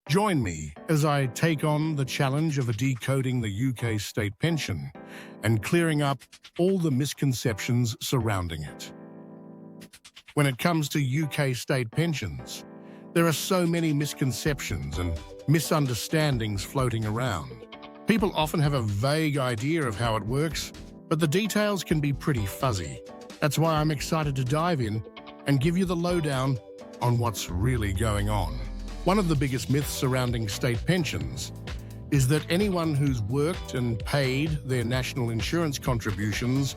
Join me as I take on the challenge of decoding the UK state pension and clearing up all the misconceptions surrounding it. When it comes to UK state pensions, there are so many misconceptions and misunderstandings floating around. People often have a vague idea of how it works, but the details can be pretty fuzzy. That's why I'm excited to dive in and give you the lowdown on what's really going on. One of the biggest myths surrounding state pensions is that anyone who's worked and paid their national insurance contributions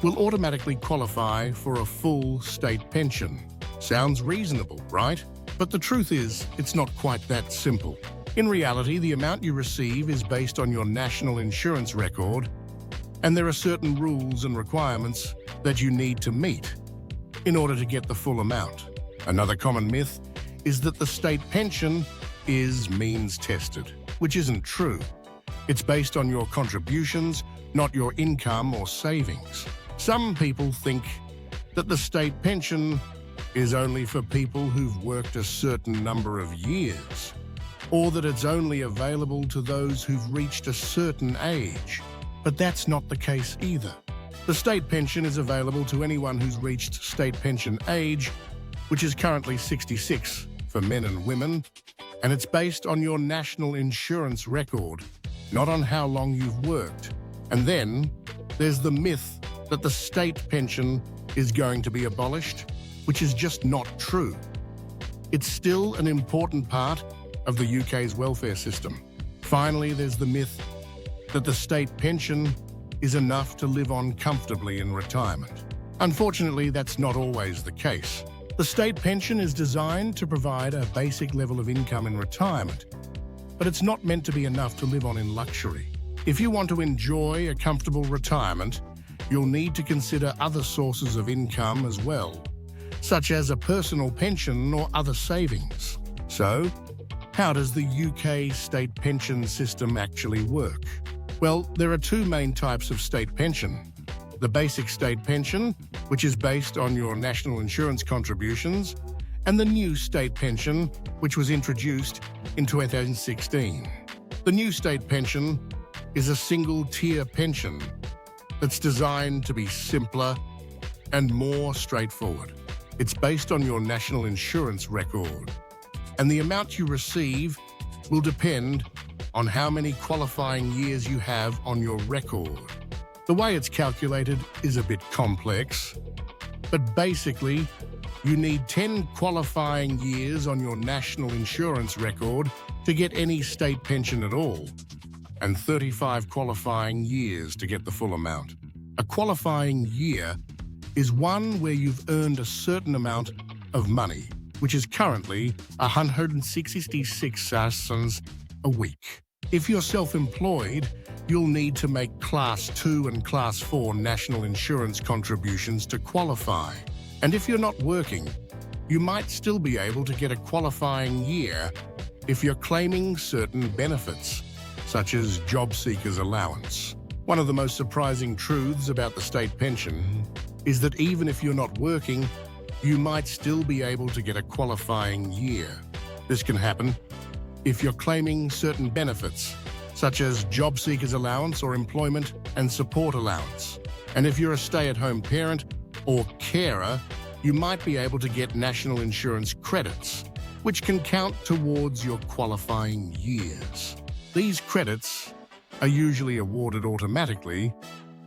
will automatically qualify for a full state pension. Sounds reasonable, right? But the truth is, it's not quite that simple. In reality, the amount you receive is based on your national insurance record, and there are certain rules and requirements that you need to meet in order to get the full amount. Another common myth is that the state pension is means-tested, which isn't true. It's based on your contributions, not your income or savings. Some people think that the state pension is only for people who've worked a certain number of years, or that it's only available to those who've reached a certain age. But that's not the case either. The state pension is available to anyone who's reached state pension age, which is currently 66 for men and women, and it's based on your national insurance record, not on how long you've worked. And then there's the myth that the state pension is going to be abolished, which is just not true. It's still an important part of the UK's welfare system. Finally, there's the myth that the state pension is enough to live on comfortably in retirement. Unfortunately, that's not always the case. The state pension is designed to provide a basic level of income in retirement, but it's not meant to be enough to live on in luxury. If you want to enjoy a comfortable retirement, you'll need to consider other sources of income as well, such as a personal pension or other savings. So, how does the UK state pension system actually work? Well, there are two main types of state pension. The basic state pension, which is based on your national insurance contributions, and the new state pension, which was introduced in 2016. The new state pension is a single-tier pension that's designed to be simpler and more straightforward. It's based on your national insurance record, and the amount you receive will depend on how many qualifying years you have on your record. The way it's calculated is a bit complex, but basically, you need 10 qualifying years on your national insurance record to get any state pension at all, and 35 qualifying years to get the full amount. A qualifying year is one where you've earned a certain amount of money, which is currently 166 cents a week. If you're self-employed, you'll need to make Class 2 and Class 4 national insurance contributions to qualify. And if you're not working, you might still be able to get a qualifying year if you're claiming certain benefits, such as job seekers allowance. One of the most surprising truths about the state pension is that even if you're not working, you might still be able to get a qualifying year. This can happen if you're claiming certain benefits, such as job seekers allowance or employment and support allowance. And if you're a stay-at-home parent or carer, you might be able to get national insurance credits, which can count towards your qualifying years. These credits are usually awarded automatically,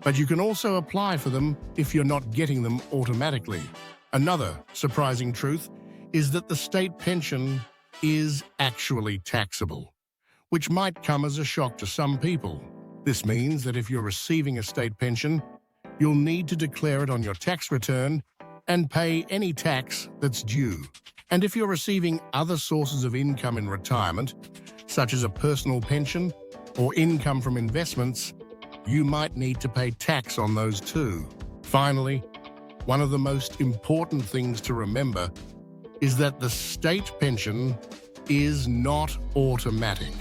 but you can also apply for them if you're not getting them automatically. Another surprising truth is that the state pension is actually taxable, which might come as a shock to some people. This means that if you're receiving a state pension, you'll need to declare it on your tax return and pay any tax that's due. And if you're receiving other sources of income in retirement, such as a personal pension or income from investments, you might need to pay tax on those too. Finally, one of the most important things to remember is that the state pension is not automatic.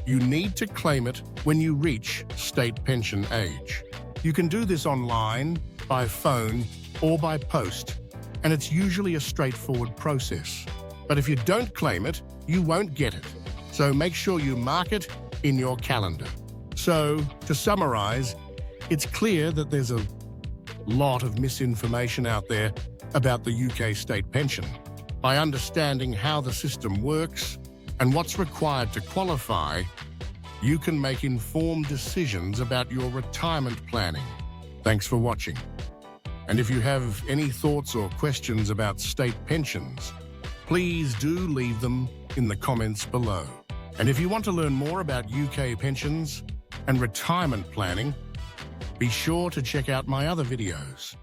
You need to claim it when you reach state pension age. You can do this online, by phone, or by post, and it's usually a straightforward process. But if you don't claim it, you won't get it. So make sure you mark it in your calendar. So, to summarize, it's clear that there's a lot of misinformation out there about the UK state pension. By understanding how the system works and what's required to qualify, you can make informed decisions about your retirement planning. Thanks for watching. And if you have any thoughts or questions about state pensions, please do leave them in the comments below. And if you want to learn more about UK pensions and retirement planning, be sure to check out my other videos.